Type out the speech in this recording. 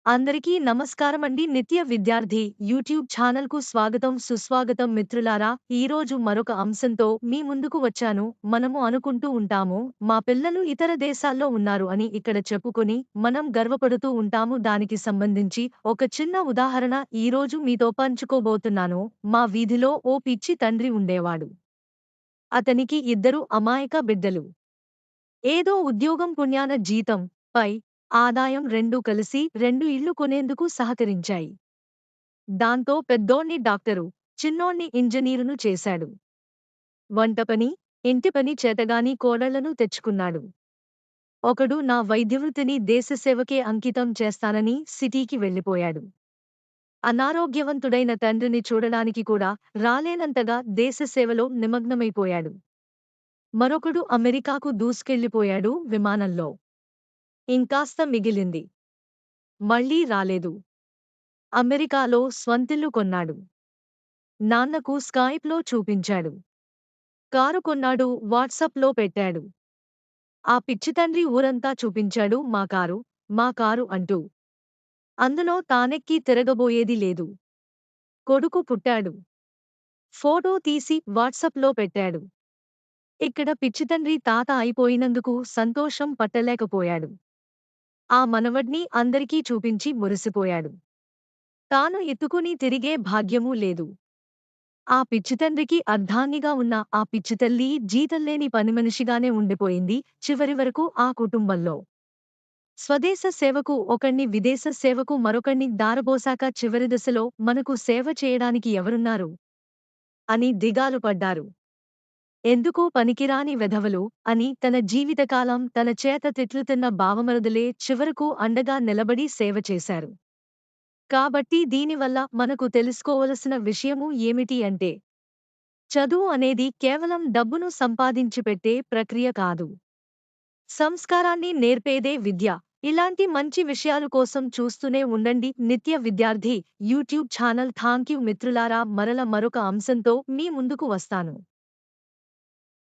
అందరికీ నమస్కారమండి. నిత్య విద్యార్థి యూట్యూబ్ ఛానల్‌కు స్వాగతం, సుస్వాగతం మిత్రులారా. ఈరోజు మరొక అంశంతో మీ ముందుకు వచ్చాను. మనము అనుకుంటూ ఉంటాము, మా పిల్లలు ఇతర దేశాల్లో ఉన్నారు అని ఇక్కడ చెప్పుకొని మనం గర్వపడుతూ ఉంటాము. దానికి సంబంధించి ఒక చిన్న ఉదాహరణ ఈరోజు మీతో పంచుకోబోతున్నాను. మా వీధిలో ఓ పిచ్చి తండ్రి ఉండేవాడు. అతనికి ఇద్దరు అమాయక బిడ్డలు. ఏదో ఉద్యోగం పుణ్యాన జీతం, పై, ఆదాయం రెండూ కలిసి 2 ఇళ్లు కొనేందుకు సహకరించాయి. దాంతో పెద్దోణ్ణి డాక్టరు, చిన్నోణ్ణి ఇంజనీరును చేశాడు. వంటపని, ఇంటి పని చేతగాని కోడళ్లను తెచ్చుకున్నాడు. ఒకడు నా వైద్యవృత్తిని దేశసేవకే అంకితం చేస్తానని సిటీకి వెళ్ళిపోయాడు. అనారోగ్యవంతుడైన తండ్రిని చూడడానికి కూడా రాలేనంతగా దేశసేవలో నిమగ్నమైపోయాడు. మరొకడు అమెరికాకు దూసుకెళ్ళిపోయాడు విమానంలో. ఇంకాస్త మిగిలింది. మళ్ళీ రాలేదు. అమెరికాలో స్వంతిల్లు కొన్నాడు. నాన్నకు స్కైప్‌లో చూపించాడు. కారు కొన్నాడు, వాట్సాప్‌లో పెట్టాడు. ఆ పిచ్చితండ్రి ఊరంతా చూపించాడు మా కారు, మా కారు అంటూ. అందులో తానెక్కి తిరగబోయేది లేదు. కొడుకు పుట్టాడు. ఫోటో తీసి వాట్సాప్‌లో పెట్టాడు. ఇక్కడ పిచ్చితండ్రి తాత అయిపోయినందుకు సంతోషం పట్టలేకపోయాడు. ఆ మనవడ్ని అందరికీ చూపించి మురిసిపోయాడు. తాను ఎత్తుకుని తిరిగే భాగ్యమూ లేదు. ఆ పిచ్చితండ్రికి అర్ధాంగిగా ఉన్న ఆ పిచ్చితల్లి జీతంలేని పనిమనిషిగానే ఉండిపోయింది చివరి వరకు ఆ కుటుంబంలో. స్వదేశ సేవకు ఒకణ్ణి, విదేశ సేవకు మరొకణ్ణి దారబోసాక చివరి దశలో మనకు సేవ చేయడానికి ఎవరున్నారు అని దిగాలు పడ్డారు. ఎందుకో పనికిరాని వెధవలు అని తన జీవితకాలం తన చేత తిట్లు తిన్న బావమరుదులే చివరకు అండగా నిలబడి సేవ చేశారు. కాబట్టి దీనివల్ల మనకు తెలుసుకోవలసిన విషయము ఏమిటి అంటే, చదువు అనేది కేవలం డబ్బును సంపాదించి పెట్టే ప్రక్రియ కాదు. సంస్కారాన్ని నేర్పేదే విద్య. ఇలాంటి మంచి విషయాలు కోసం చూస్తూనే ఉండండి నిత్య విద్యార్థి యూట్యూబ్ ఛానల్. థాంక్యూ మిత్రులారా. మరల మరొక అంశంతో మీ ముందుకు వస్తాను.